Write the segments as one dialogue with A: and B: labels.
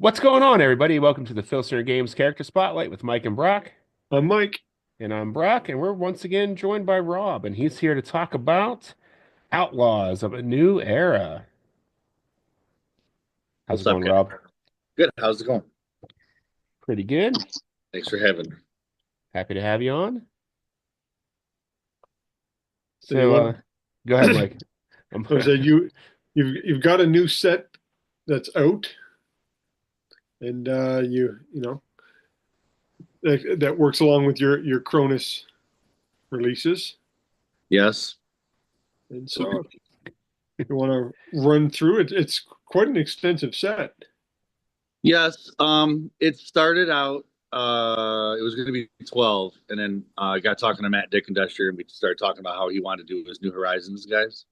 A: What's going on, everybody? Welcome to the Filsinger Games Character Spotlight with Mike and Brock.
B: I'm Mike.
A: And I'm Brock, and we're once again joined by Rob, and he's here to talk about Outlaws of a New Era. How's
C: What's
A: it
C: up,
A: going,
C: guys?
A: Rob?
C: Good. How's it going?
A: Pretty good.
C: Thanks for having me.
A: Happy to have you on.
B: So you
A: So,
B: want
A: go ahead, Mike. I'm,
B: to say you've got a new set that's out, and you know that works along with your Cronus releases.
C: Yes.
B: And so if you want to run through it, it's quite an extensive set.
C: Yes. It started out. It was going to be 12, and then I got talking to Matt Dickendusher, and we started talking about how he wanted to do his New Horizons guys.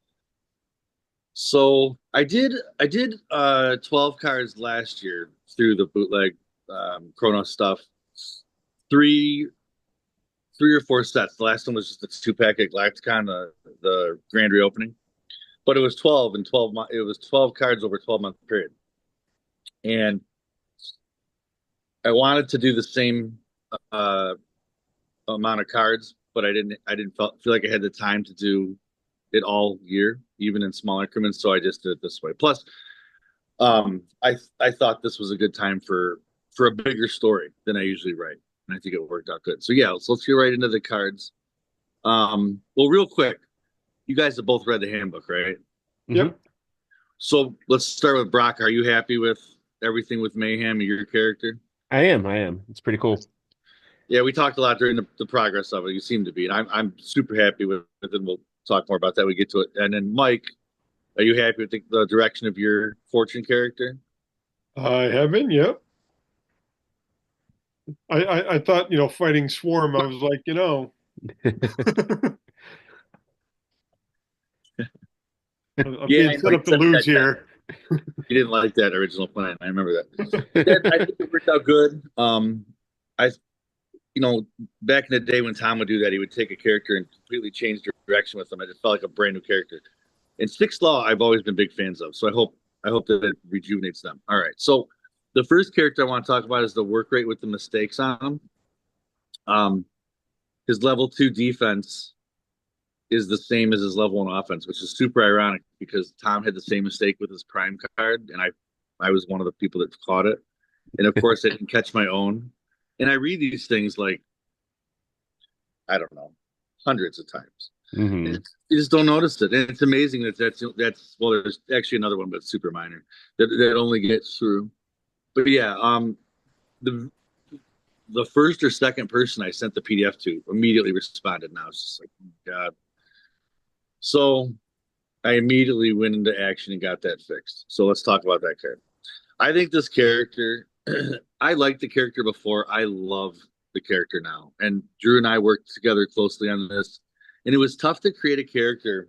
C: So I did 12 cards last year through the bootleg Chronos stuff. Three three or four sets. The last one was just the 2 pack at Galacticon, the grand reopening. But it was 12 and 12 it was 12 cards over a 12-month period. And I wanted to do the same uh amount of cards, but I didn't feel like I had the time to do it all year, even in small increments. So I just did it this way. Plus, I thought this was a good time for a bigger story than I usually write, and I think it worked out good. So yeah, let's get right into the cards. Well, real quick, you guys have both read the handbook, right?
A: Mhm.
B: Yep.
C: So let's start with Brock. Are you happy with everything with Mayhem and your character?
A: I am. I am. It's pretty cool.
C: Yeah, we talked a lot during the progress of it. You seem to be, and I'm super happy with it. And we'll talk more about that when we get to it. And then Mike, are you happy with the direction of your Fortune character?
B: I have been. Yep. I thought fighting Swarm. I was like I'm
C: Yeah,
B: being
C: I know
B: set
C: you
B: up to
C: said
B: lose
C: that
B: here.
C: you didn't like that original plan. I remember that. Yeah, I think it worked out good. I back in the day when Tom would do that, he would take a character and completely change direction with them. It just felt like a brand new character. And Sixth Law, I've always been big fans of. So I hope that it rejuvenates them. All right. So the first character I want to talk about is the work rate with the mistakes on him. His level 2 defense is the same as his level 1 offense, which is super ironic because Tom had the same mistake with his prime card, and I was one of the people that caught it. And of course, I didn't catch my own. And I read these things like, I don't know, hundreds of times.
A: Hmm.
C: And you just don't notice it. And it's amazing that's well, there's actually another one, but it's super minor that only gets through. But yeah, the the first or second person I sent the PDF to immediately responded. And I was just like, oh God. So I immediately went into action and got that fixed. So let's talk about that card. I think this character, I liked the character before. I love the character now. And Drew and I worked together closely on this. And it was tough to create a character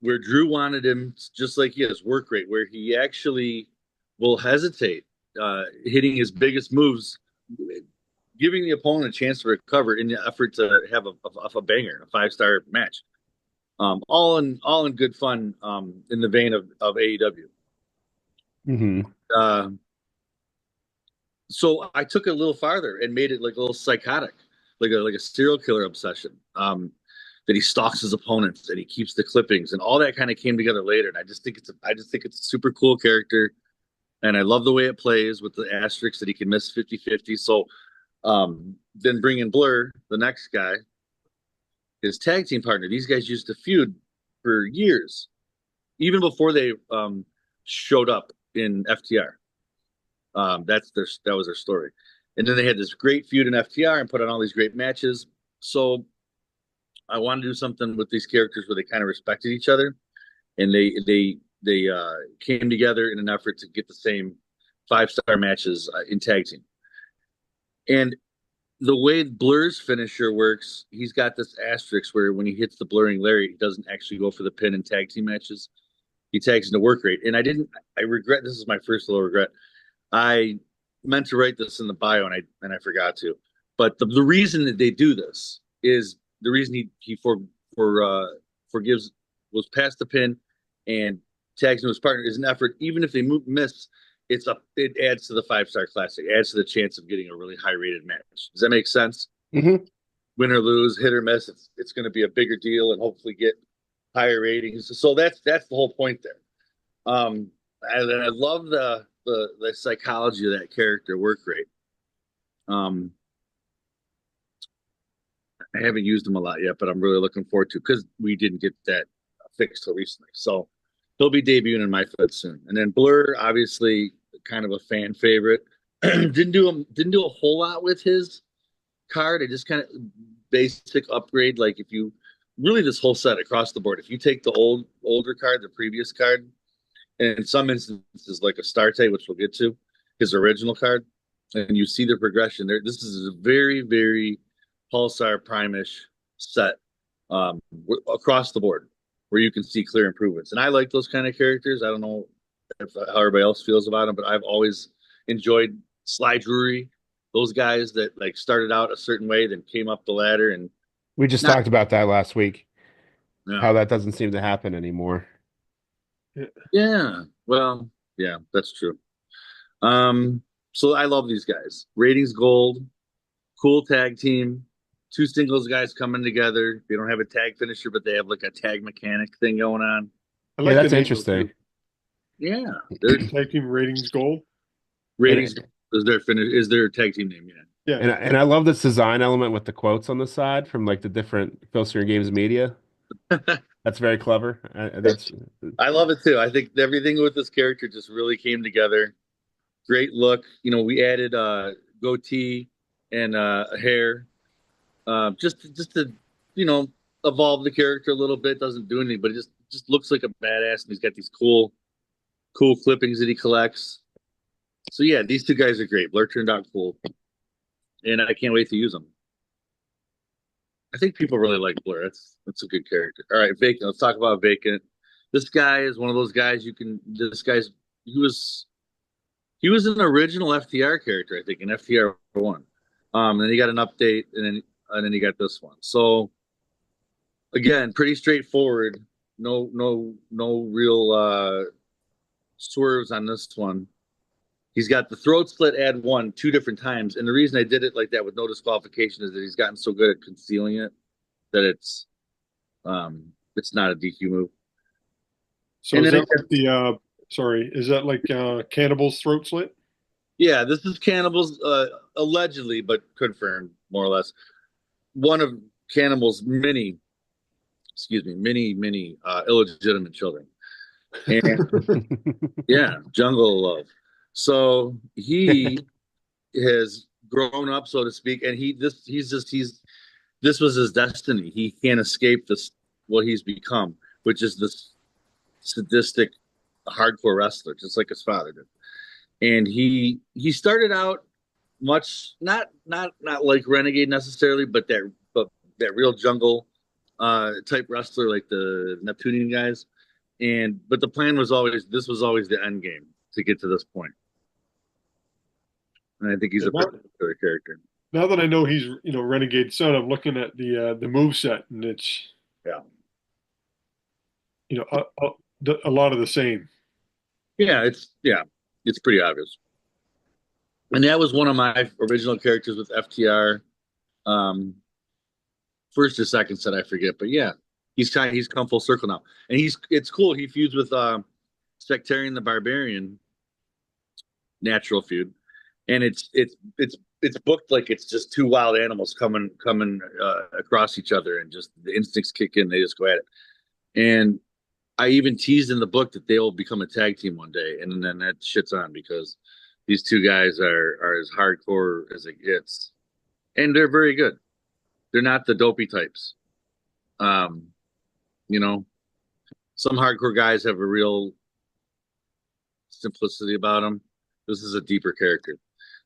C: where Drew wanted him just like he has work rate, where he actually will hesitate hitting his biggest moves, giving the opponent a chance to recover in the effort to have a banger, a 5-star match. All in good fun, in the vein of AEW.
A: Hmm.
C: Uh, so I took it a little farther and made it like a little psychotic, like a serial killer obsession. That he stalks his opponents and he keeps the clippings and all that kind of came together later. And I just think it's a super cool character, and I love the way it plays with the asterisks that he can miss 50-50. So then bring in Blur, the next guy, his tag team partner. These guys used to feud for years, even before they showed up in FTR. That was their story. And then they had this great feud in FTR and put on all these great matches. So I wanted to do something with these characters where they kind of respected each other, and they came together in an effort to get the same 5-star matches in tag team. And the way Blur's finisher works, he's got this asterisk where when he hits the blurring Larry, he doesn't actually go for the pin in tag team matches. He tags into work rate. And I regret, this is my first little regret. I meant to write this in the bio and I forgot to. But the reason that they do this is the reason he forgives, was past the pin and tags into his partner is an effort, even if they miss it adds to the 5-star classic, adds to the chance of getting a really high rated match. Does that make sense?
A: Mm-hmm.
C: Win or lose, hit or miss, it's going to be a bigger deal and hopefully get higher ratings. So that's the whole point there. And I love the psychology of that character work rate. I haven't used him a lot yet, but I'm really looking forward to, because we didn't get that fixed till recently. So he'll be debuting in my foot soon. And then Blur, obviously, kind of a fan favorite. didn't do a whole lot with his card. I just kind of basic upgrade. Like, if you really, this whole set across the board, if you take the older card, the previous card, and in some instances like a Starte, which we'll get to, his original card, and you see the progression there. This is a very, very Pulsar Prime-ish set across the board, where you can see clear improvements. And I like those kind of characters. I don't know how everybody else feels about them, but I've always enjoyed Sly Drury, those guys that like started out a certain way, then came up the ladder. And
A: We just talked about that last week,
C: yeah,
A: how that doesn't seem to happen anymore.
C: yeah, well, yeah, that's true. So I love these guys. Ratings gold, cool tag team, two singles guys coming together. They don't have a tag finisher, but they have like a tag mechanic thing going on.
B: I
A: Yeah,
B: like
A: that's
B: the name
A: interesting.
C: Yeah, their
B: tag team ratings gold.
C: ratings
A: And,
C: is their tag team name.
B: Yeah,
A: and I love this design element with the quotes on the side from like the different Filsinger Games media.
C: Yeah.
A: That's very clever. That's
C: I love it too. I think everything with this character just really came together. Great look. You know, we added goatee and hair, just to, you know, evolve the character a little bit. Doesn't do anything, but it just looks like a badass, and he's got these cool clippings that he collects. So yeah, these two guys are great. Blur turned out cool, and I can't wait to use them. I think people really like Blur. That's a good character. All right, Vacant. Let's talk about Vacant. This guy is one of those guys you can. This guy's he was an original FTR character, I think, in FTR 1. And then he got an update, and then he got this one. So again, pretty straightforward. No real swerves on this one. He's got the throat slit add 1 2 different times, and the reason I did it like that with no disqualification is that he's gotten so good at concealing it that it's not a DQ move.
B: so
C: And
B: is
C: then
B: that like the sorry, is that like Cannibal's throat slit?
C: yeah, this is Cannibal's allegedly, but confirmed more or less. One of Cannibal's many illegitimate children. And yeah, jungle love. So he has grown up, so to speak, and this was his destiny. He can't escape this, what he's become, which is this sadistic, hardcore wrestler, just like his father did. And he started out much not like Renegade necessarily, but that real jungle type wrestler, like the Neptunian guys. But the plan was always the end game to get to this point. And I think he's a particular character.
B: Now that I know he's Renegade's son, I'm looking at the move set, and it's
C: Yeah.
B: A lot of the same.
C: Yeah, it's pretty obvious. And that was one of my original characters with FTR. First or second set, I forget, but yeah, he's come full circle now, and it's cool. He feuds with Sectarian the Barbarian, natural feud, and it's booked like it's just two wild animals coming across each other, and just the instincts kick in, they just go at it. And I even teased in the book that they will become a tag team one day, and then that shit's on, because these two guys are as hardcore as it gets, and they're very good. They're not the dopey types. Some hardcore guys have a real simplicity about them. This is a deeper character.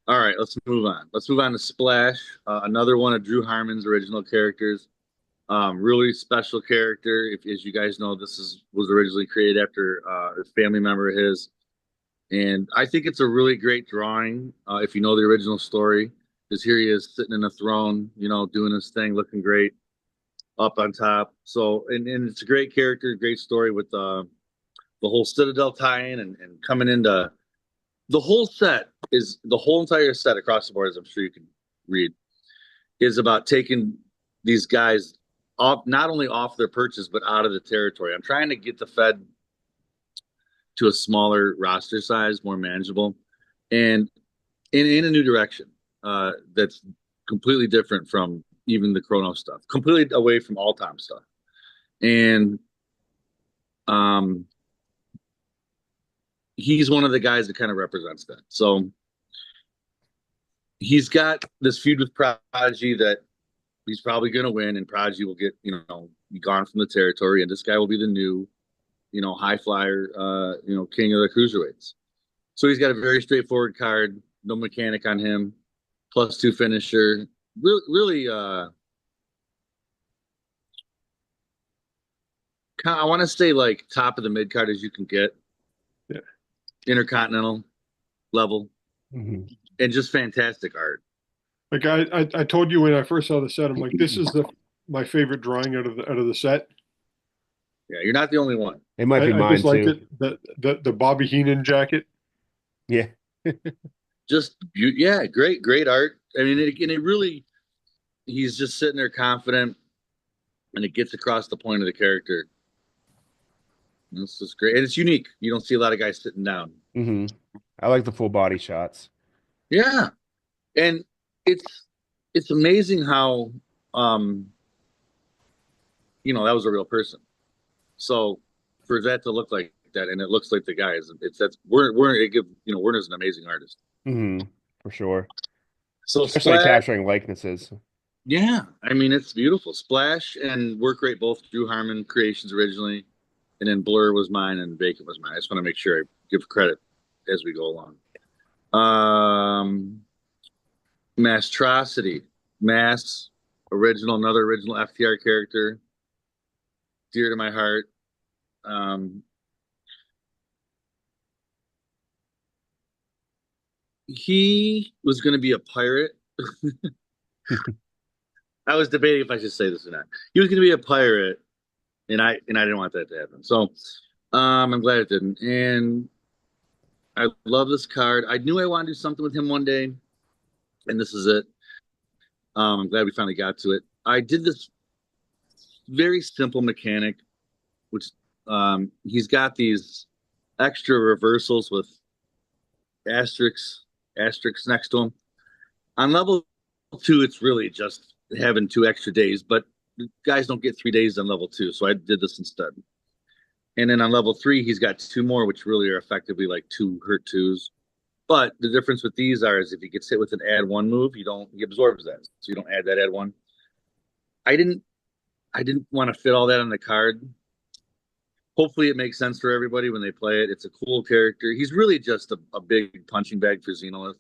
C: All right, let's move on. Let's move on to Splash, another one of Drew Harmon's original characters. Really special character. As you guys know, this was originally created after a family member of his. And I think it's a really great drawing, if you know the original story, because here he is sitting in a throne, doing his thing, looking great up on top. So, and it's a great character, great story with the whole Citadel tie-in and coming into the whole set is the whole entire set across the board, as I'm sure you can read, is about taking these guys off, not only off their perches, but out of the territory. I'm trying to get the Fed to a smaller roster size, more manageable, and in a new direction that's completely different from even the Chrono stuff, completely away from all time stuff. And he's one of the guys that kind of represents that. So he's got this feud with Prodigy that he's probably going to win, and Prodigy will get, be gone from the territory, and this guy will be the new, high flyer, king of the cruiserweights. So he's got a very straightforward card, no mechanic on him, +2 finisher. Really, I want to say like top of the mid card as you can get.
B: Yeah.
C: Intercontinental level,
A: Mm-hmm.
C: and just fantastic art.
B: Like I told you when I first saw the set, I'm like, this is my favorite drawing out of the set.
C: Yeah, you're not the only one.
A: It might be
B: I
A: mine
B: just like
A: too.
B: it. The Bobby Heenan jacket.
A: Yeah.
C: Just yeah, great art. I mean, it really, he's just sitting there confident, and it gets across the point of the character. This is great, and it's unique. You don't see a lot of guys sitting down.
A: Mm-hmm. I like the full body shots.
C: Yeah, and it's amazing how that was a real person. So for that to look like that, and it looks like the guy is, Werner's an amazing artist.
A: Mm-hmm. For sure.
C: So
A: Especially
C: Splash,
A: capturing likenesses.
C: yeah, I mean it's beautiful. Splash and Work Rate both Drew Harmon creations originally, and then Blur was mine and Vacant was mine. I just want to make sure I give credit as we go along. Mastrosity, Mass, another original FTR character, dear to my heart. He was going to be a pirate. I was debating if I should say this or not. He was going to be a pirate, and I didn't want that to happen. So I'm glad it didn't. And I love this card. I knew I wanted to do something with him one day, and this is it. I'm glad we finally got to it. I did this very simple mechanic, which he's got these extra reversals with asterisks next to him. On level 2, it's really just having 2 extra days, but guys don't get 3 days on level 2, so I did this instead. And then on level 3, he's got 2 more, which really are effectively like 2 hurt 2s. But the difference with these is if he gets hit with an add 1 move, he absorbs that, so you don't add that add 1. I didn't want to fit all that on the card. Hopefully it makes sense for everybody when they play it. It's a cool character. He's really just a big punching bag for Xenolith.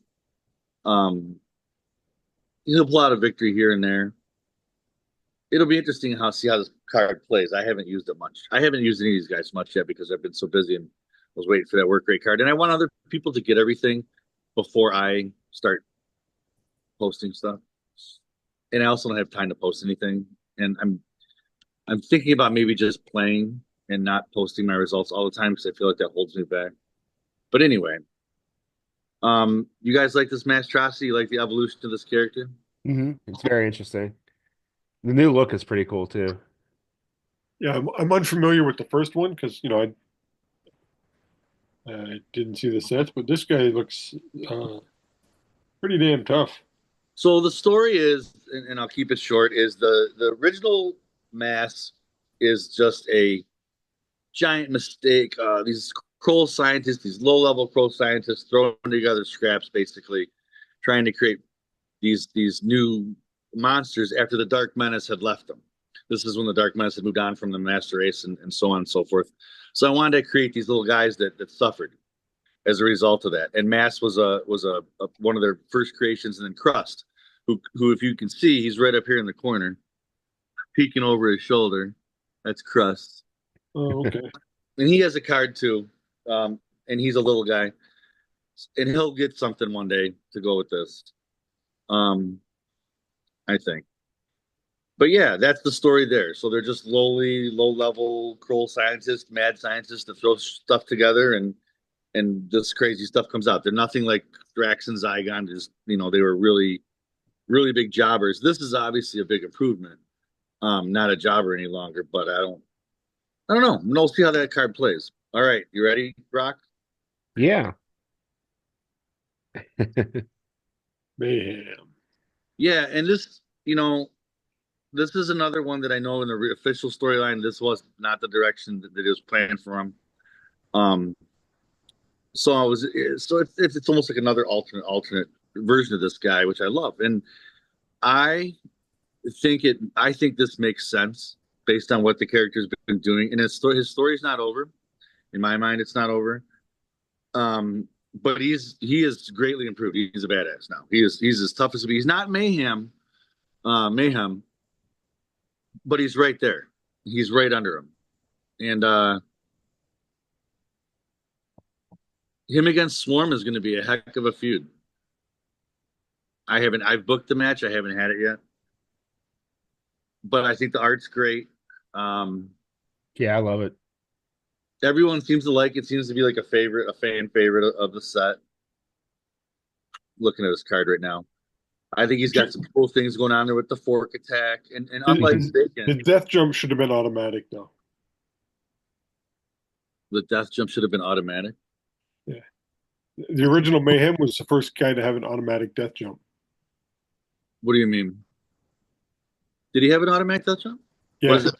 C: He'll pull out a victory here and there. It'll be interesting see how this card plays. I haven't used it much. I haven't used any of these guys much yet because I've been so busy and was waiting for that work rate card. And I want other people to get everything before I start posting stuff. And I also don't have time to post anything. And I'm thinking about maybe just playing and not posting my results all the time because I feel like that holds me back. But anyway, you guys like this Mastrosity? You like the evolution of this character?
A: Mm-hmm. It's very interesting. The new look is pretty cool too.
B: Yeah, I'm unfamiliar with the first one because I didn't see the sets, but this guy looks pretty damn tough.
C: So the story is, and I'll keep it short, is the original Mass is just a giant mistake. These Kroll scientists, these low-level Kroll scientists, throwing together scraps, basically, trying to create these new monsters after the Dark Menace had left them. This is when the Dark Menace had moved on from the Master Race and so on and so forth. So I wanted to create these little guys that suffered as a result of that. And Mass was one of their first creations, and then Crust, who if you can see, he's right up here in the corner, peeking over his shoulder. That's Crust.
B: Oh, okay.
C: And he has a card too, and he's a little guy, and he'll get something one day to go with this. I think. But yeah, that's the story there. So they're just low-level Kroll scientists, mad scientists that throw stuff together, and and this crazy stuff comes out. They're nothing like Drax and Zygon. Just they were really, really big jobbers. This is obviously a big improvement. Not a jobber any longer, but I don't know. We'll see how that card plays. All right, you ready, Brock?
A: Yeah.
B: Mayhem.
C: Yeah, and this is another one that I know in the official storyline, this was not the direction that it was planned for him. So it's almost like another alternate version of this guy, which I love, and I I think this makes sense based on what the character's been doing, and his story's not over. In my mind, it's not over. But he is greatly improved. He's a badass now. He's as tough as he's not mayhem, but he's right there. He's right under him, and him against Swarm is going to be a heck of a feud. I've booked the match. I haven't had it yet, but I think the art's great.
A: Yeah, I love it.
C: Everyone seems to like it. Seems to be like a fan favorite of the set. Looking at his card right now, I think he's got some cool things going on there with the fork attack, and unlike Bacon,
B: His death jump should have been automatic, though.
C: the death jump should have been automatic.
B: Yeah, the original Mayhem was the first guy to have an automatic death jump.
C: What do you mean? Did he have an automatic death jump?
B: Yeah.
C: Was it?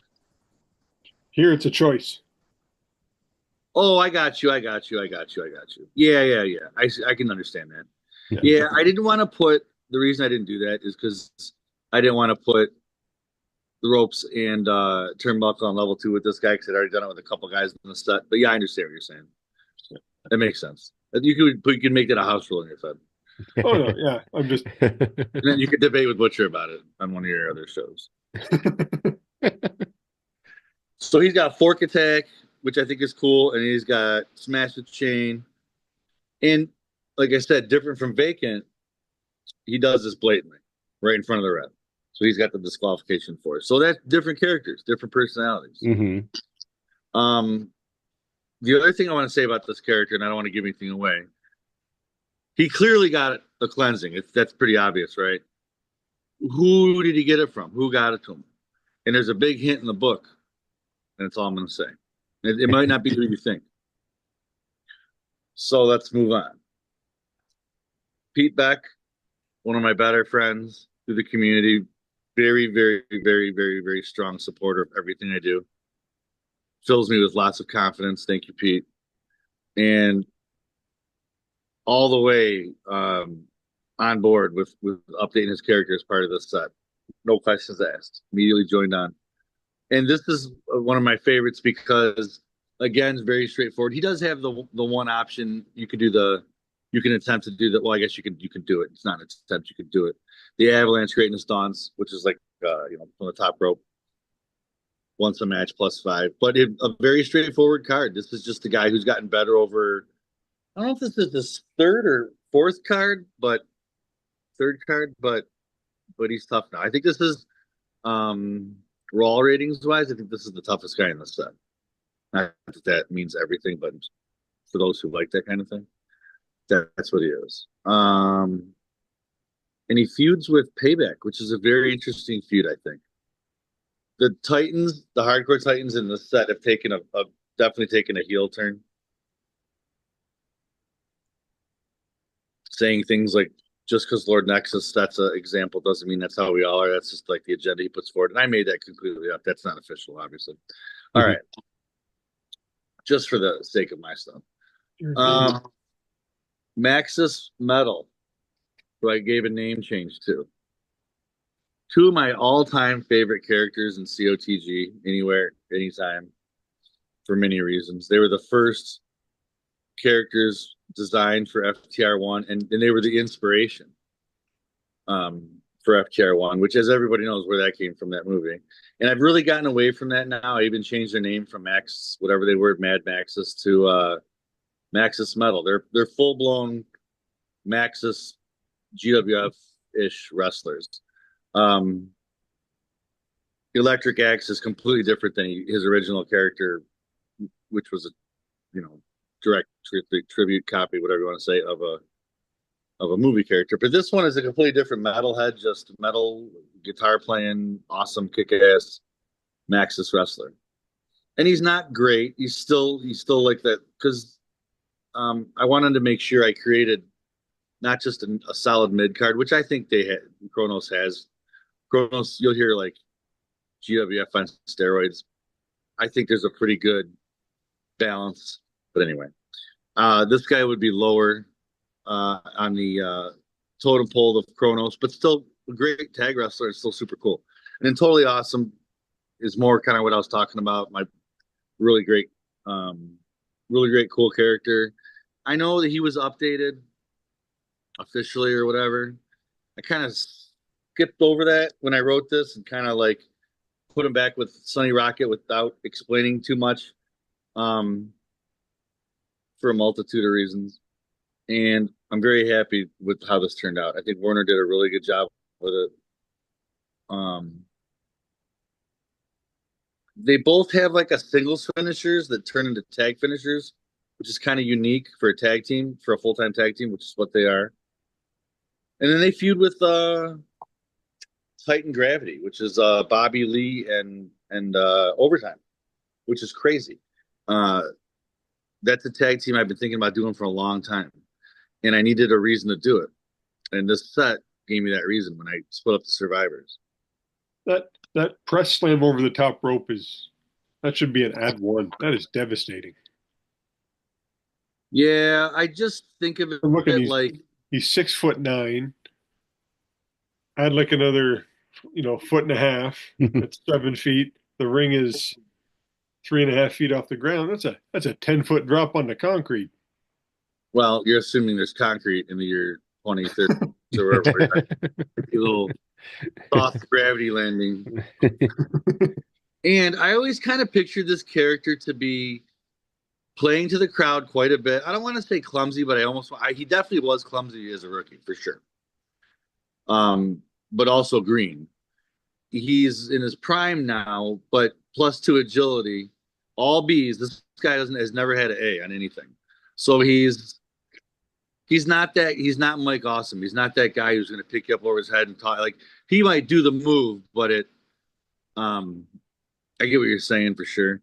B: Here it's a choice.
C: Oh, I got you. Yeah. I can understand that. Yeah, I didn't want to put the reason I didn't do that is because I didn't want to put the ropes and turnbuckle on level 2 with this guy because I'd already done it with a couple guys in the set. But yeah, I understand what you're saying. That makes sense. You could make that a house rule in your Fed.
B: Oh no, yeah. I'm just
C: And then you could debate with Butcher about it on one of your other shows. So he's got fork attack, which I think is cool, and he's got smash with chain. And like I said, different from Vacant, he does this blatantly, right in front of the ref. So he's got the disqualification for it. So that's different characters, different personalities.
A: Mm-hmm.
C: The other thing I want to say about this character, and I don't want to give anything away, he clearly got a cleansing. That's pretty obvious, right? Who did he get it from? Who got it to him? And there's a big hint in the book, and that's all I'm going to say. It might not be who you think. So let's move on. Pete Beck, one of my better friends through the community, very, very, very, very, very strong supporter of everything I do. Fills me with lots of confidence. Thank you, Pete. And all the way on board with updating his character as part of this set. No questions asked. Immediately joined on. And this is one of my favorites because, again, it's very straightforward. He does have the one option. You can attempt to do that. Well, I guess you can do it. It's not an attempt. You can do it. The Avalanche Greatness Dawns, which is like, from the top rope. Once a match +5. But a very straightforward card. This is just a guy who's gotten better over, I don't know if this is his third or fourth card, but he's tough now. I think this is, raw ratings wise, I think this is the toughest guy in the set. Not that means everything, but for those who like that kind of thing, that's what he is. And he feuds with Payback, which is a very interesting feud, I think. The Titans, the hardcore Titans in the set have taken definitely taken a heel turn. Saying things like, just because Lord Nexus, that's an example, doesn't mean that's how we all are. That's just like the agenda he puts forward. And I made that completely up. That's not official, obviously. Mm-hmm. All right. Just for the sake of my stuff. Maxis Metal, who I gave a name change to. 2 of my all-time favorite characters in COTG, anywhere, anytime, for many reasons. They were the first characters designed for FTR1, and they were the inspiration for FTR1, which, as everybody knows, where that came from, that movie. And I've really gotten away from that now. I even changed their name from Max, whatever they were, Mad Maxis, to Maxis Metal. They're full-blown Maxis GWF-ish wrestlers. Electric Axe is completely different than his original character, which was a direct tribute copy, whatever you want to say, of a movie character. But this one is a completely different metalhead, just metal guitar playing, awesome kick ass Maxis wrestler. And he's not great. He's still like that because I wanted to make sure I created not just a solid mid card, which I think Kronos has. Kronos, you'll hear like GWF on steroids. I think there's a pretty good balance. But anyway, this guy would be lower on the totem pole of Kronos, but still a great tag wrestler. It's still super cool. And then Totally Awesome is more kind of what I was talking about. My really great, cool character. I know that he was updated officially or whatever. I kind of skipped over that when I wrote this and kind of like put him back with Sonny Rocket without explaining too much for a multitude of reasons. And I'm very happy with how this turned out. I think Warner did a really good job with it. They both have like a singles finishers that turn into tag finishers, which is kind of unique for a tag team, for a full-time tag team, which is what they are. And then they feud with Titan Gravity, which is Bobby Lee and Overtime, which is crazy. That's a tag team I've been thinking about doing for a long time, and I needed a reason to do it. And this set gave me that reason when I split up the Survivors.
B: That press slam over the top rope that should be an ad one. That is devastating.
C: Yeah, I just think of it like
B: he's 6'9". Add like another, foot and a half. That's 7 feet. The ring is 3.5 feet off the ground. That's a 10-foot drop on the concrete.
C: Well, you're assuming there's concrete in the year 2030, so we're a little soft gravity landing. And I always kind of pictured this character to be playing to the crowd quite a bit. I don't want to say clumsy, but he definitely was clumsy as a rookie for sure. But also green. He's in his prime now, but +2 agility, all B's. This guy has never had an A on anything. So he's not Mike Awesome. He's not that guy who's going to pick you up over his head and talk. Like, he might do the move, but I get what you're saying for sure.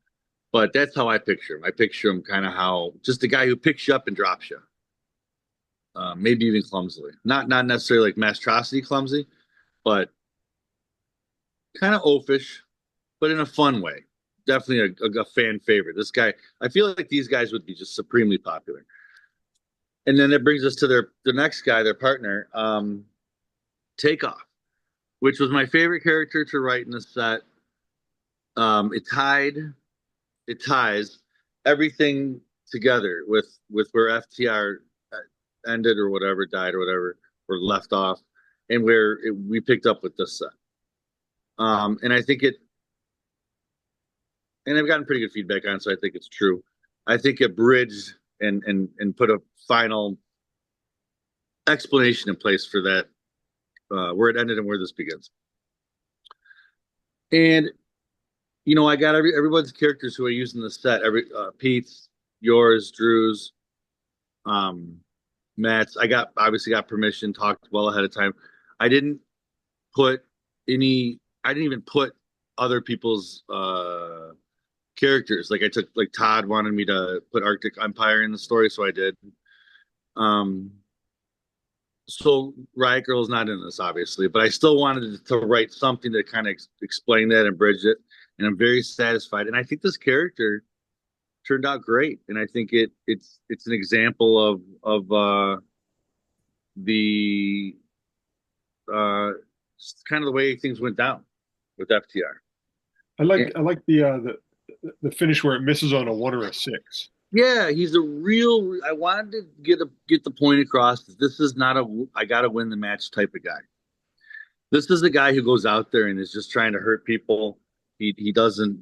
C: But that's how I picture him. I picture him kind of just a guy who picks you up and drops you. Maybe even clumsily. Not necessarily like Mastrosity clumsy, but kind of oafish, but in a fun way. Definitely a fan favorite. This guy, I feel like these guys would be just supremely popular. And then that brings us to the next guy, their partner, Takeoff, which was my favorite character to write in the set. It ties everything together with where FTR ended or whatever, died or whatever, or left off, and where we picked up with this set. And I think and I've gotten pretty good feedback on it, so I think it's true. I think it bridged and put a final explanation in place for that, where it ended and where this begins. And I got everyone's characters who I used in the set. Pete's, yours, Drew's, Matt's. I obviously got permission, talked well ahead of time. I didn't even put other people's characters. Like, I took, like, Todd wanted me to put Arctic Empire in the story, so I did. So Riot Girl is not in this, obviously, but I still wanted to write something to kind of explain that and bridge it. And I'm very satisfied. And I think this character turned out great. And I think it's an example of the kind of the way things went down with FTR.
B: I like the finish where it misses on a 1 or a 6.
C: Yeah, he's I wanted to get the point across that this is not I got to win the match type of guy. This is the guy who goes out there and is just trying to hurt people. He doesn't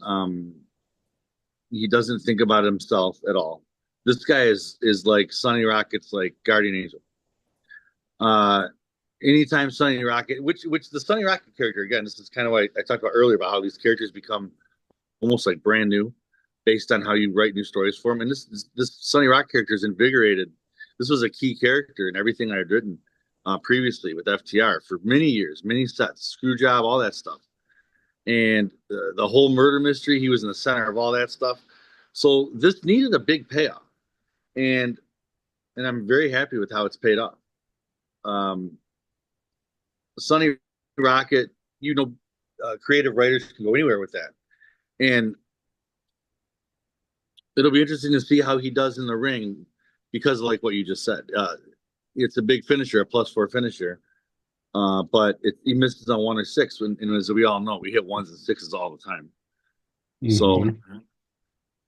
C: think about himself at all. This guy is like Sonny Rocket's like guardian angel. Anytime Sonny Rocket, which the Sonny Rocket character, again, this is kind of what I talked about earlier about how these characters become almost like brand new based on how you write new stories for him. And this Sonny Rock character is invigorated. This was a key character in everything I had written previously with FTR for many years, many sets, screw job, all that stuff. And the whole murder mystery, he was in the center of all that stuff. So this needed a big payoff, and I'm very happy with how it's paid off. Sonny Rocket, creative writers can go anywhere with that, and it'll be interesting to see how he does in the ring, because like what you just said, it's a big finisher, a +4 finisher. But he misses on 1 or 6, and as we all know, we hit 1s and 6s all the time.
A: Mm-hmm.
C: So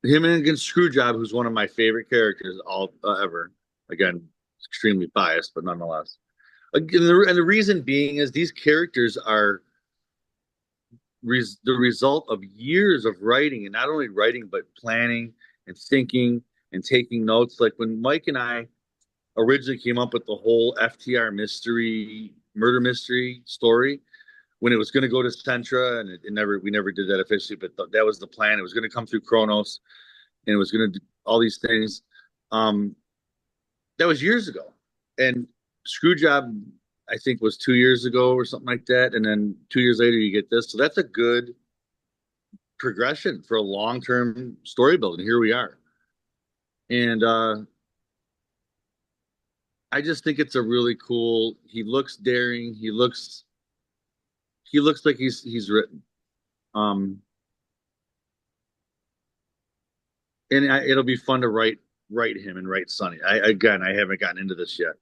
C: him against Screwjob, who's one of my favorite characters ever. Again, extremely biased, but nonetheless. Again, and the reason being is these characters are the result of years of writing, and not only writing, but planning and thinking and taking notes. Like when Mike and I originally came up with the whole FTR murder mystery story, when it was going to go to Centra, and we never did that officially, but that was the plan. It was going to come through Kronos, and it was going to do all these things. That was years ago, and Screwjob, I think, was 2 years ago or something like that, and then 2 years later you get this. So that's a good progression for a long-term story building. Here we are, and I just think it's a really cool. He looks daring. He looks like he's written. And it'll be fun to write him and write Sonny. I haven't gotten into this yet,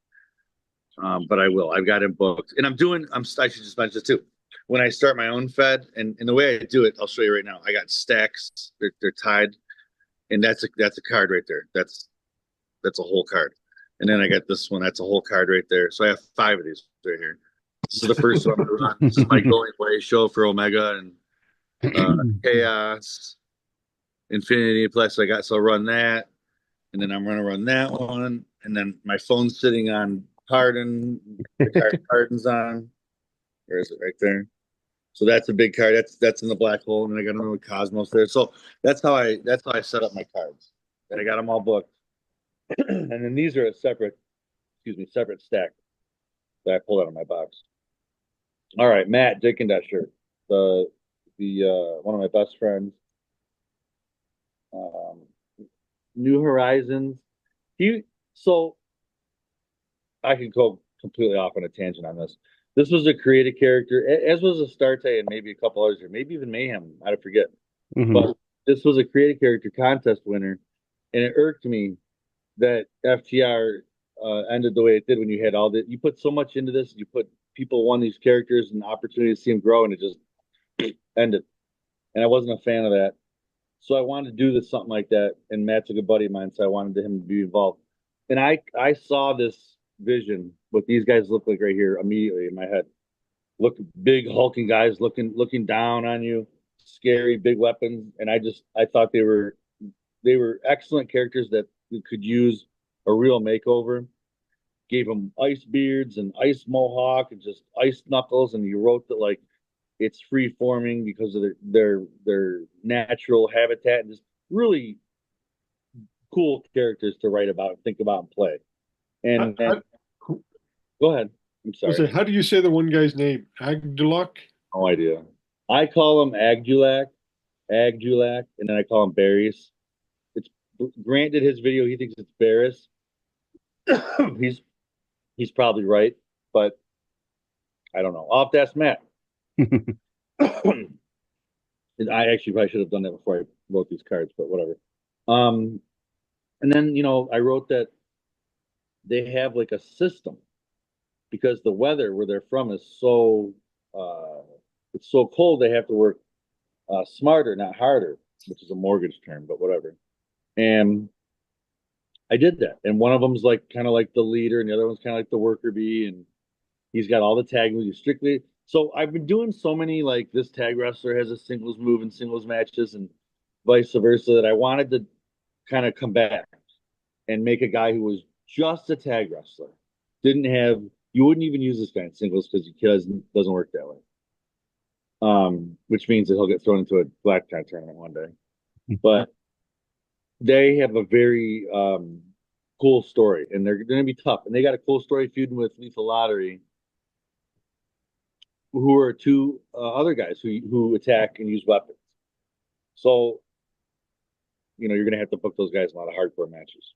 C: but I will. I've got him booked, and I should just mention this too. When I start my own Fed, and the way I do it, I'll show you right now. I got stacks. They're tied, and that's a card right there. That's a whole card. And then I got this one. That's a whole card right there. So I have 5 of these right here. This is the first one. This is my going away show for Omega and Chaos, Infinity Plus. So I'll run that, and then I'm going to run that one, and then my phone's sitting on Pardon. The Pardon's on. Where is it? Right there. So that's a big card. That's in the black hole, and I got another Cosmos there. So that's how I set up my cards, and I got them all booked. And then these are a separate stack that I pulled out of my box. All right, Matt Dickendesher, the one of my best friends. New Horizons. So I could go completely off on a tangent on this. This was a created character, as was Astarte and maybe a couple others here, maybe even Mayhem. I forget. Mm-hmm. But this was a created character contest winner, and it irked me that FTR ended the way it did when you had you put so much into this, people won these characters and the opportunity to see them grow, and it just ended. And I wasn't a fan of that. So I wanted to do something like that, and Matt's a good buddy of mine, so I wanted him to be involved. And I saw this vision, what these guys look like right here, immediately in my head. Look, big hulking guys looking down on you, scary, big weapons, and I thought they were excellent characters that could use a real makeover. Gave them ice beards and ice mohawk and just ice knuckles, and you wrote that like it's free forming because of their natural habitat, and just really cool characters to write about, think about, and play. And go ahead. I'm sorry.
B: How do you say the one guy's name? Agdulak?
C: No idea. I call him Agdulak, and then I call him Barris. Grant did his video. He thinks it's Barris. He's probably right, but I don't know. I'll have to ask Matt. And I actually probably should have done that before I wrote these cards, but whatever. And then I wrote that they have like a system, because the weather where they're from is so it's so cold. They have to work smarter, not harder, which is a mortgage term, but whatever. And I did that. And one of them's like kind of like the leader, and the other one's kind of like the worker bee, and he's got all the tag moves strictly. So I've been doing so many, like this tag wrestler has a singles move and singles matches and vice versa, that I wanted to kind of come back and make a guy who was just a tag wrestler. You wouldn't even use this guy in singles because he doesn't work that way. Which means that he'll get thrown into a black tie tournament one day. But they have a very cool story, and they're going to be tough. And they got a cool story feuding with Lethal Lottery, who are two other guys who attack and use weapons. So you're going to have to book those guys in a lot of hardcore matches.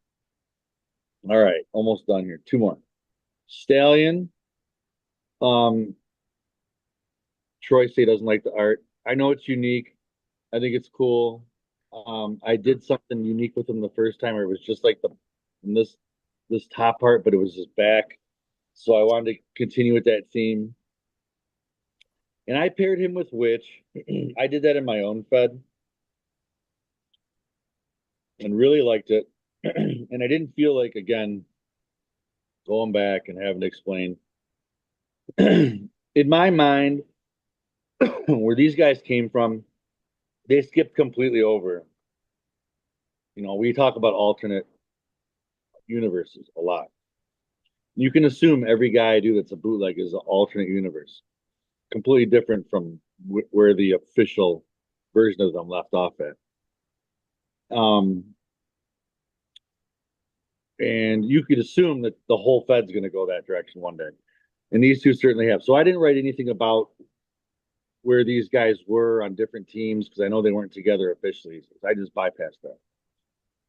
C: All right, almost done here. Two more. Stallion. Um, Troy say doesn't like the art. I know it's unique. I think it's cool. I did something unique with him the first time, where it was just like this top part, but it was his back. So I wanted to continue with that theme. And I paired him with Witch. I did that in my own Fed and really liked it. And I didn't feel like, again, going back and having to explain. In my mind, where these guys came from, they skipped completely over. We talk about alternate universes a lot. You can assume every guy I do that's a bootleg is an alternate universe, completely different from where the official version of them left off at. And you could assume that the whole Fed's going to go that direction one day. And these two certainly have. So I didn't write anything about where these guys were on different teams because I know they weren't together officially. So I just bypassed that.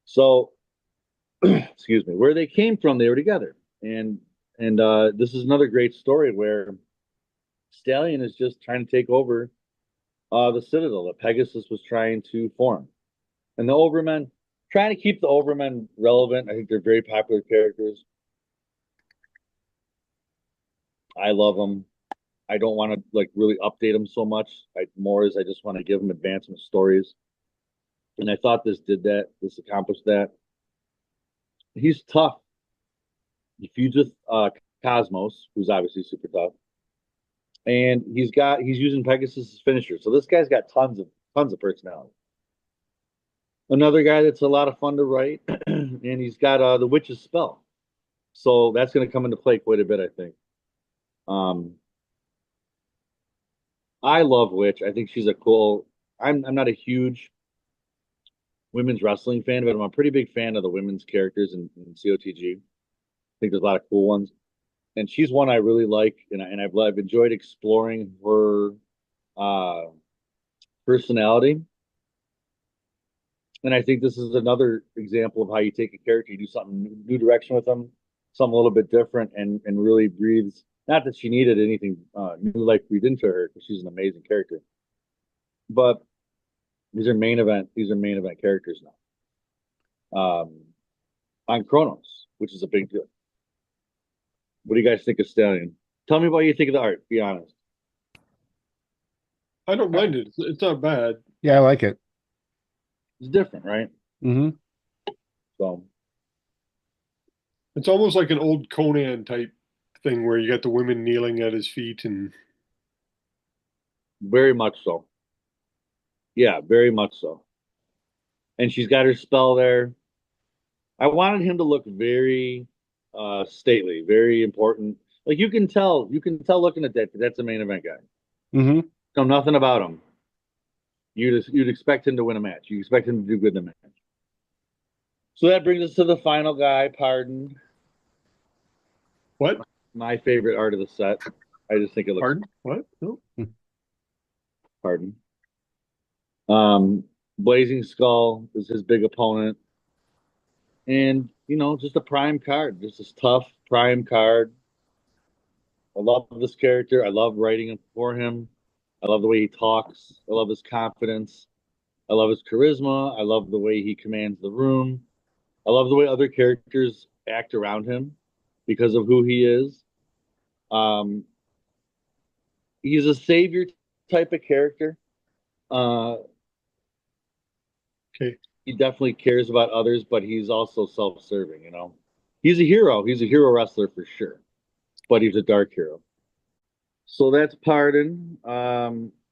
C: So, excuse me, where they came from, they were together. And this is another great story where Stallion is just trying to take over the Citadel that Pegasus was trying to form. And the Overmen, trying to keep the Overmen relevant. I think they're very popular characters. I love them. I don't want to like really update them so much. I just want to give them advancement stories. And I thought this did that. This accomplished that. He's tough. He feuds with Cosmos, who's obviously super tough. And he's using Pegasus' finisher. So this guy's got tons of personality. Another guy that's a lot of fun to write, and he's got the Witch's Spell. So that's going to come into play quite a bit, I think. I love Witch. I think she's a cool. I'm not a huge women's wrestling fan, but I'm a pretty big fan of the women's characters in COTG. I think there's a lot of cool ones, and she's one I really like, and I've enjoyed exploring her personality. And I think this is another example of how you take a character, you do something new direction with them, something a little bit different, and really breathes. Not that she needed anything new life breathed into her, because she's an amazing character. But these are main event characters now. On Chronos, which is a big deal. What do you guys think of Stallion? Tell me what you think of the art. Be honest.
B: I don't mind it. It's not bad.
A: Yeah, I like it.
C: It's different, right?
A: Mm-hmm.
C: So
B: It's almost like an old Conan type thing where you got the women kneeling at his feet and
C: very much so. Yeah, very much so. And she's got her spell there. I wanted him to look very stately, very important. Like you can tell looking at that's a main event guy.
A: Mm-hmm.
C: Know nothing about him. You'd expect him to win a match. You expect him to do good in a match. So that brings us to the final guy, Pardon.
B: what?
C: My favorite art of the set. I just think it looks.
B: Pardon? What? No.
C: Pardon. Blazing Skull is his big opponent. And, just a prime card. Just this tough prime card. I love this character. I love writing him for him. I love the way he talks. I love his confidence. I love his charisma. I love the way he commands the room. I love the way other characters act around him because of who he is. He's a savior type of character.
B: Okay.
C: He definitely cares about others, but he's also self-serving, He's a hero. He's a hero wrestler for sure, but he's a dark hero. So that's Pardon.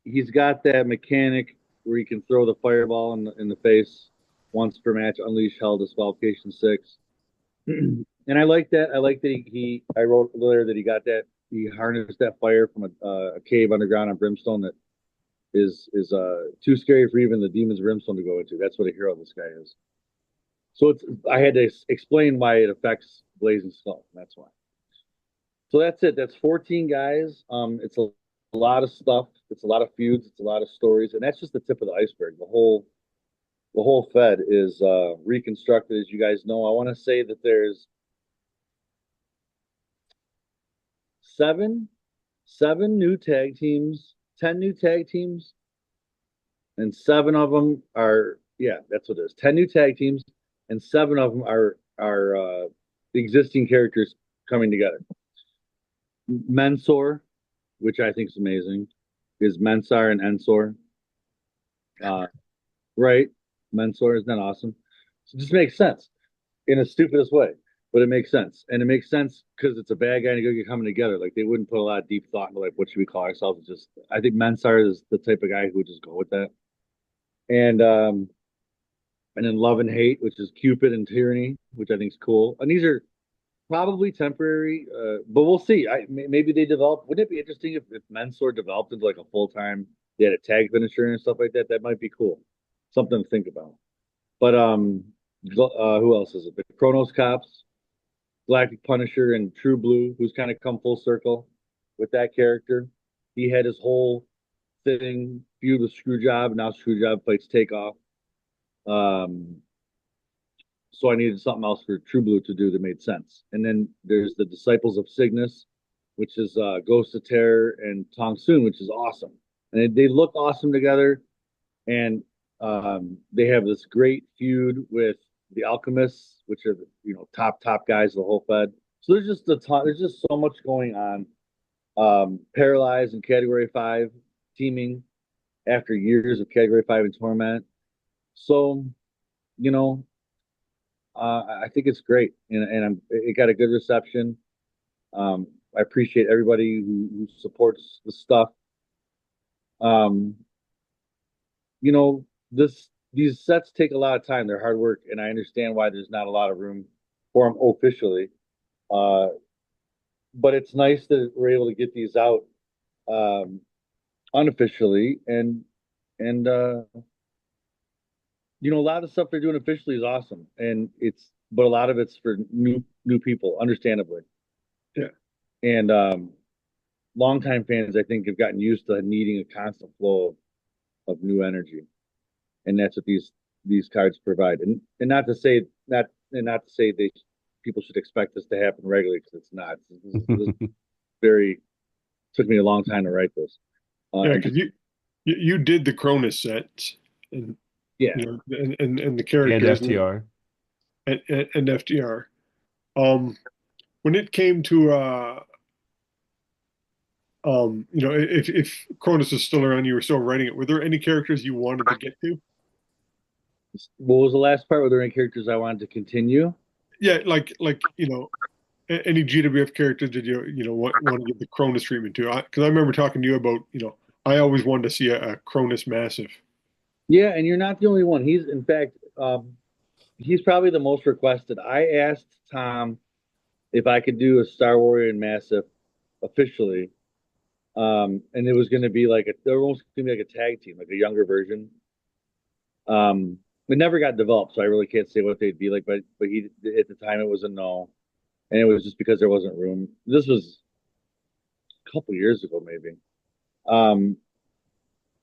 C: He's got that mechanic where he can throw the fireball in the face once per match, unleash hell, disqualification 6. And I like that. I like that I wrote earlier that he harnessed that fire from a cave underground on Brimstone that is too scary for even the demons of Brimstone to go into. That's what a hero this guy is. So I had to explain why it affects Blazing Skull. That's why. So that's it. That's 14 guys. It's a lot of stuff. It's a lot of feuds. It's a lot of stories, and that's just the tip of the iceberg. The whole Fed is reconstructed, as you guys know. I want to say that there's seven, seven new tag teams, 10 new tag teams, and seven of them are, yeah, that's what it is. 10 new tag teams, and seven of them are the existing characters coming together. Mensor, which I think is amazing, is Mensar and Ensor. Uh, right? Mensor, isn't that awesome? So it just makes sense in a stupidest way, but it makes sense. And it makes sense because it's a bad guy and a good guy coming together. Like they wouldn't put a lot of deep thought into like what should we call ourselves. It's just I think Mensar is the type of guy who would just go with that. And um and then Love and Hate, which is Cupid and Tyranny, which I think is cool. And these are probably temporary, but we'll see. Maybe they develop. Wouldn't it be interesting if Mensor developed into like a full time? They had a tag finisher and stuff like that. That might be cool. Something to think about. But who else is it? The Chronos Cops, Galactic Punisher, and True Blue, who's kind of come full circle with that character. He had his whole thing feud with Screwjob. Now Screwjob fights Takeoff. Um, so I needed something else for True Blue to do that made sense. And then there's the Disciples of Cygnus, which is Ghost of Terror and Tong Soon, which is awesome. And they look awesome together. And they have this great feud with the Alchemists, which are top guys of the whole Fed. So there's just a ton. There's just so much going on. Paralyzed in Category 5, teaming after years of Category 5 and Torment. So, you know, I think it's great, and it got a good reception. I appreciate everybody who supports the stuff. Um, you know, these sets take a lot of time. They're hard work, and I understand why there's not a lot of room for them officially. Uh, but it's nice that we're able to get these out um, unofficially, and a lot of stuff they're doing officially is awesome, and but a lot of it's for new people, understandably.
B: Yeah.
C: And longtime fans, I think, have gotten used to needing a constant flow of new energy, and that's what these cards provide. And not to say they people should expect this to happen regularly because it's not. This very took me a long time to write this.
B: Yeah, because you did the Cronus sets, and
C: Yeah,
B: and the
A: And
B: characters
A: FTR.
B: and FDR. When it came to if Cronus is still around, you were still writing it. Were there any characters you wanted to get to?
C: what was the last part? Were there any characters I wanted to continue?
B: Yeah, any GWF characters did you want to give the Cronus treatment to? Because I remember talking to you about I always wanted to see a Cronus massive.
C: Yeah, and you're not the only one. He's in fact, he's probably the most requested. I asked Tom if I could do a Star Warrior and Massive officially, and it was going to be there was going to be like a tag team, like a younger version. It never got developed, so I really can't say what they'd be like. But he at the time it was a no, and it was just because there wasn't room. This was a couple years ago, maybe. Um,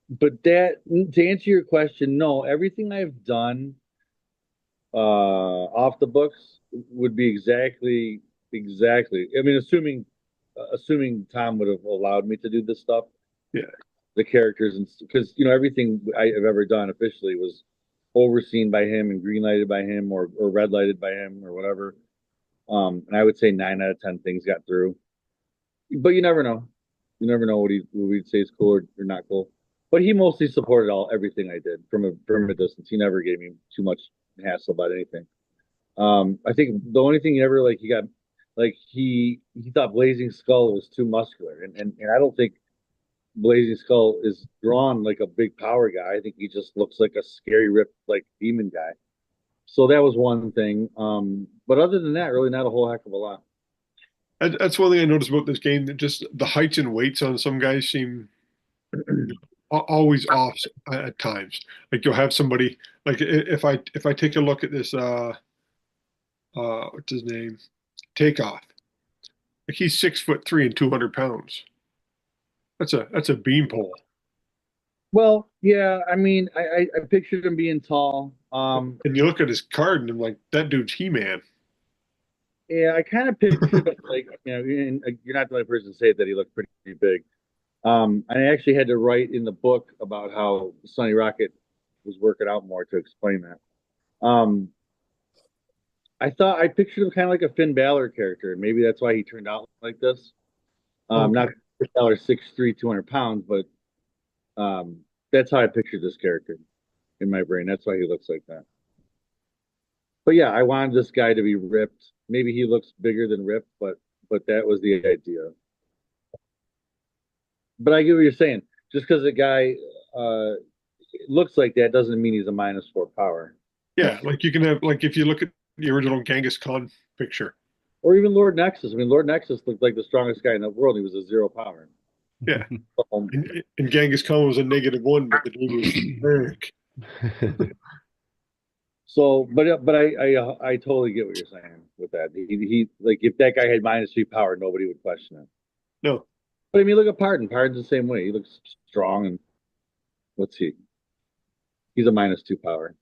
C: but to answer your question, no, everything I've done off the books would be exactly. I mean, assuming Tom would have allowed me to do this stuff.
B: Yeah.
C: The characters, and because everything I've ever done officially was overseen by him and green lighted by him or red lighted by him or whatever. And I would say 9 out of 10 things got through, but you never know. You never know what we'd say is cool or not cool. But he mostly supported everything I did from a distance. He never gave me too much hassle about anything. I think the only thing he ever he thought Blazing Skull was too muscular, and I don't think Blazing Skull is drawn like a big power guy. I think he just looks like a scary ripped like demon guy. So that was one thing. But other than that, really not a whole heck of a lot.
B: That's one thing I noticed about this game. That just the heights and weights on some guys seem always off at times. Like you'll have somebody like if I take a look at this what's his name? Takeoff. Like he's 6'3" and 200 pounds. That's a beanpole.
C: Well, yeah, I mean, I pictured him being tall.
B: And you look at his card and I'm like, that dude's He-Man.
C: Yeah, I kind of pictured him like, and you're not the only person to say that he looked pretty big. And I actually had to write in the book about how Sonny Rocket was working out more to explain that. I pictured him kind of like a Finn Balor character, and maybe that's why he turned out like this.
B: Okay.
C: Not Finn Balor 6'3", 200 pounds, but that's how I pictured this character in my brain. That's why he looks like that. But yeah, I wanted this guy to be ripped. Maybe he looks bigger than ripped, but that was the idea. But I get what you're saying. Just because a guy looks like that doesn't mean he's a -4 power.
B: Yeah, like you can have like if you look at the original Genghis Khan picture.
C: Or even Lord Nexus. I mean, Lord Nexus looked like the strongest guy in the world. He was a 0 power.
B: Yeah.
C: Um,
B: And Genghis Khan was a -1, but the dude was big.
C: so, but I totally get what you're saying with that. He like if that guy had -3 power, nobody would question it.
B: No.
C: But I mean, look at Pardon. Pardon's the same way. He looks strong and what's he? He's a -2 power.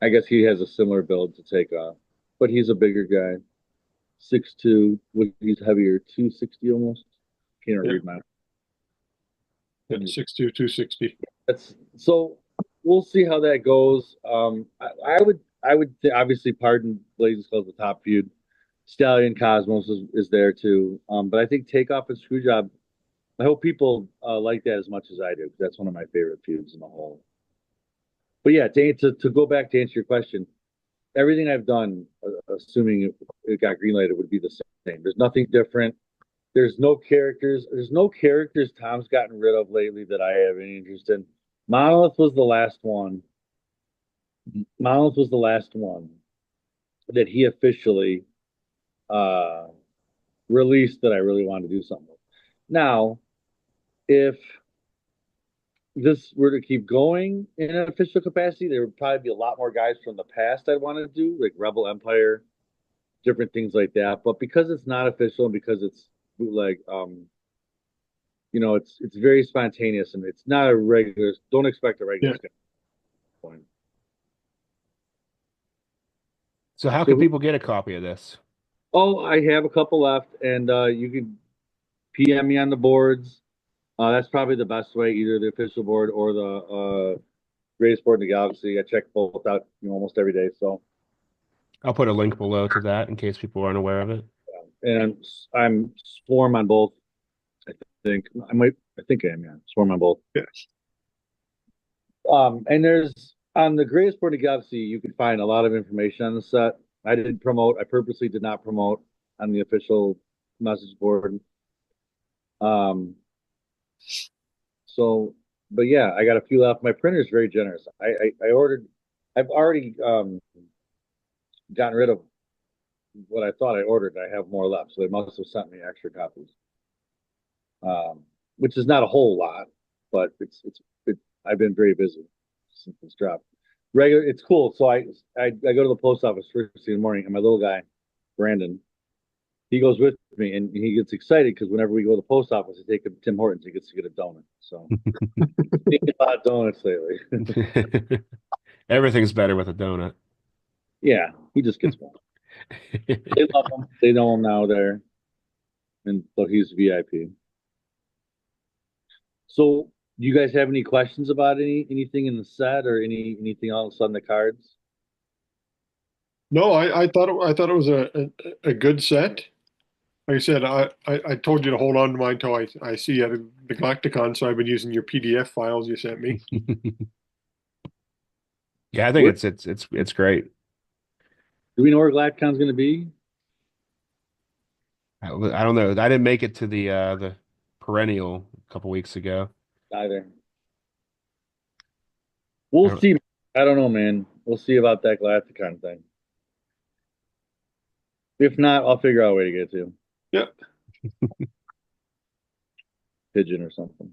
C: I guess he has a similar build to take off, but he's a bigger guy. 6'2", he's heavier, 260 almost. Can't
B: Yeah.
C: read my.
B: Yeah, 6'2", 260.
C: That's so. We'll see how that goes. I would obviously Pardon Blazing Skull's the top feud. Stallion Cosmos is there too. But I think Takeoff and Screwjob. I hope people like that as much as I do because that's one of my favorite feuds in the whole. But yeah, to go back to answer your question, everything I've done, assuming it got greenlighted, would be the same. There's nothing different. There's no characters. There's no characters Tom's gotten rid of lately that I have any interest in. Monolith was the last one. Monolith was the last one that he officially uh, released that I really wanted to do something with. Now, if this were to keep going in an official capacity, there would probably be a lot more guys from the past I'd want to do, like Rebel Empire, different things like that. But because it's not official and because it's bootleg, it's very spontaneous and it's not a regular. Don't expect a regular
B: Yeah.
C: point.
A: So how can people get a copy of this?
C: Oh, I have a couple left, and you can PM me on the boards. That's probably the best way, either the official board or the greatest board in the galaxy. I check both out, almost every day. So,
A: I'll put a link below to that in case people aren't aware of it.
C: and I'm Swarm on both. I think I think I am. Yeah, Swarm on both.
B: Yes.
C: And there's on the greatest board in the galaxy, you can find a lot of information on the set. I didn't promote. I purposely did not promote on the official message board. So, but yeah, I got a few left. My printer is very generous. I ordered. I've already gotten rid of what I thought I ordered. I have more left, so they must have sent me extra copies. Which is not a whole lot, but I've been very busy since it's dropped. It's cool. So I go to the post office first thing in the morning, and my little guy, Brandon, he goes with me, and he gets excited because whenever we go to the post office, I take him to Tim Hortons, he gets to get a donut. So eating a lot of donuts lately.
A: Everything's better with a donut.
C: Yeah, he just gets one. They love him. They know him now there, and so he's VIP. So, do you guys have any questions about anything in the set or anything else on the cards?
B: No, I thought it was a good set. Like I said, I told you to hold on to mine until I see you at the Galacticon, so I've been using your PDF files you sent me.
A: Yeah, I think it's great.
C: Do we know where GlackCon's going to be?
A: I don't know. I didn't make it to the perennial a couple weeks ago.
C: Either.
A: I
C: We'll
A: don't-
C: see. I don't know, man. We'll see about that Galacticon thing. If not, I'll figure out a way to get to
B: Yeah.
C: Pigeon or something.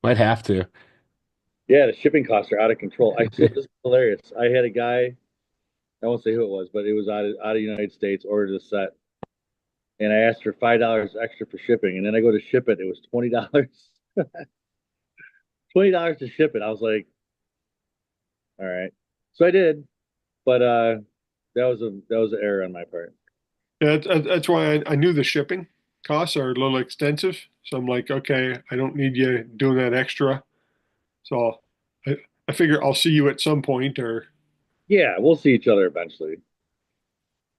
A: Might have to.
C: Yeah, the shipping costs are out of control. I so this is hilarious. I had a guy, I won't say who it was, but it was out of the United States, ordered a set, and I asked for $5 extra for shipping, and then I go to ship it, it was $20. $20 to ship it. I was like, all right. So I did, but that was an error on my part.
B: Yeah, that's why I knew the shipping costs are a little extensive. So I'm like, okay, I don't need you doing that extra. So I, I figure I'll see you at some point or
C: Yeah, we'll see each other eventually,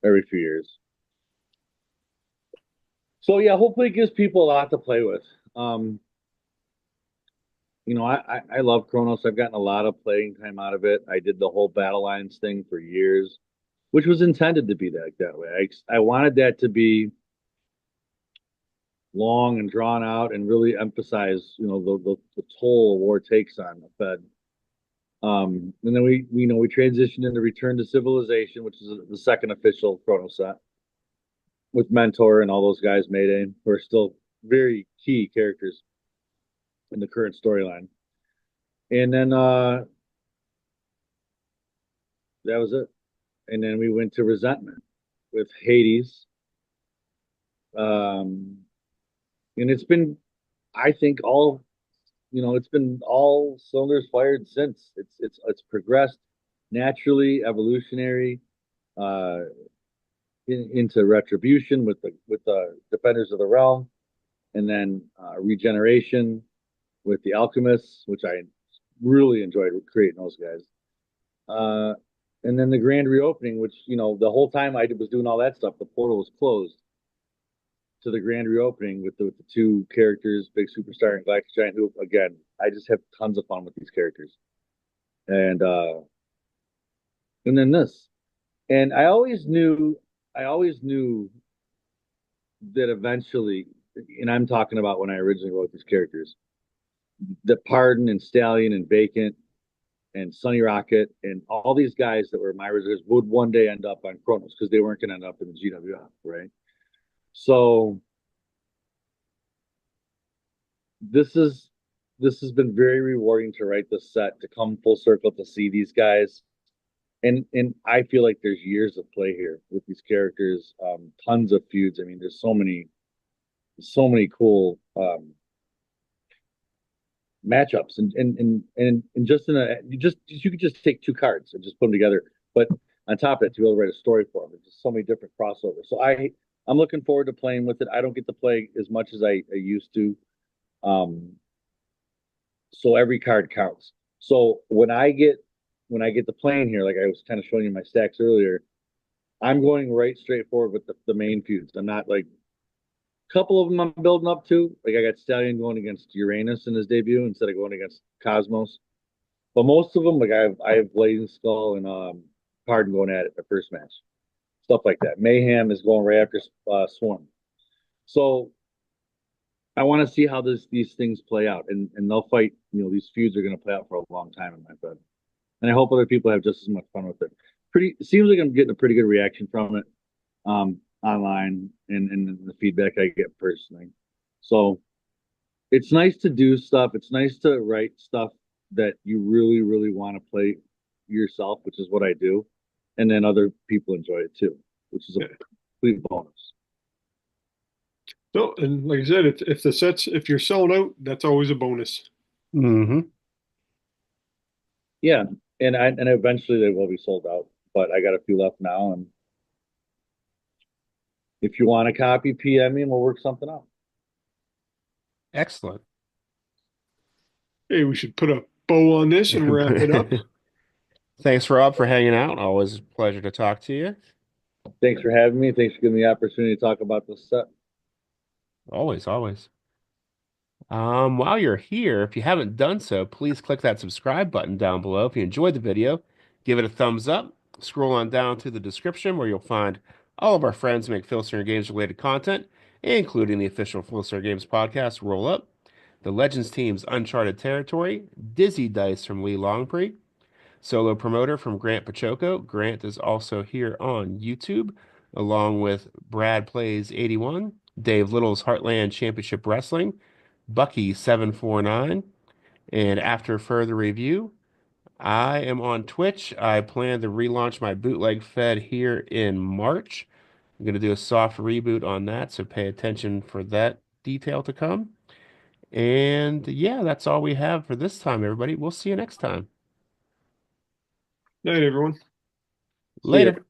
C: every few years. So yeah, hopefully it gives people a lot to play with. Um, I love Chronos. I've gotten a lot of playing time out of it. I did the whole Battle Lines thing for years, which was intended to be that way. I wanted that to be long and drawn out and really emphasize, the toll war takes on the Fed. And then we transitioned into Return to Civilization, which is the second official Chrono set with Mentor and all those guys, Mayday, who are still very key characters in the current storyline. And then that was it. And then we went to Resentment with Hades. Um, and it's been, I think, it's been all cylinders fired since. It's progressed naturally, evolutionary, uh, into Retribution with the Defenders of the Realm, and then Regeneration with the Alchemists, which I really enjoyed creating those guys. Uh, and then the grand reopening, which the whole time I was doing all that stuff, the portal was closed to the grand reopening with the two characters, Big Superstar and Galactic Giant, who again I just have tons of fun with these characters. And then this, and I always knew that eventually, and I'm talking about when I originally wrote these characters, that Pardon and Stallion and Vacant and Sunny Rocket and all these guys that were my reserves would one day end up on Chronos because they weren't going to end up in the GWF, right? So this is this has been very rewarding to write this set, to come full circle, to see these guys, and I feel like there's years of play here with these characters, tons of feuds. I mean, there's so many cool matchups, and just in a you could just take two cards and just put them together. But on top of that, to be able to write a story for them, there's just so many different crossovers. So I'm looking forward to playing with it. I don't get to play as much as I used to. Um, so every card counts. So when I get the playing here, like I was kind of showing you my stacks earlier, I'm going right straight forward with the main feuds. I'm not like a couple of them I'm building up to. Like I got Stallion going against Uranus in his debut instead of going against Cosmos. But most of them, like I have Blazing Skull and Pardon going at it the first match, stuff like that. Mayhem is going right after Swarm. So I want to see how these things play out, and they'll fight. These feuds are going to play out for a long time in my bed, and I hope other people have just as much fun with it. It seems like I'm getting a pretty good reaction from it, online, and the feedback I get personally. So it's nice to do stuff. It's nice to write stuff that you really, really want to play yourself, which is what I do, and then other people enjoy it too, which is a complete bonus.
B: no. And like I said, if you're selling out, that's always a bonus.
A: Hmm.
C: Yeah, and eventually they will be sold out, but I got a few left now, and if you want a copy, PM me and we'll work something out.
A: Excellent.
B: Hey, we should put a bow on this and wrap it up.
A: Thanks, Rob, for hanging out. Always a pleasure to talk to you.
C: Thanks for having me. Thanks for giving me the opportunity to talk about this set.
A: Always, always. While you're here, if you haven't done so, please click that subscribe button down below. If you enjoyed the video, give it a thumbs up. Scroll on down to the description where you'll find all of our friends who make Filsinger Games related content, including the official Filsinger Games podcast, Roll Up, the Legends team's Uncharted Territory, Dizzy Dice from Lee Longpree, solo promoter from Grant Pachoco. Grant is also here on YouTube, along with Brad Plays 81, Dave Little's Heartland Championship Wrestling, Bucky749. And after further review, I am on Twitch. I plan to relaunch my bootleg fed here in March. I'm going to do a soft reboot on that, so pay attention for that detail to come. And yeah, that's all we have for this time, everybody. We'll see you next time.
B: Night, everyone.
C: See ya.
A: Later.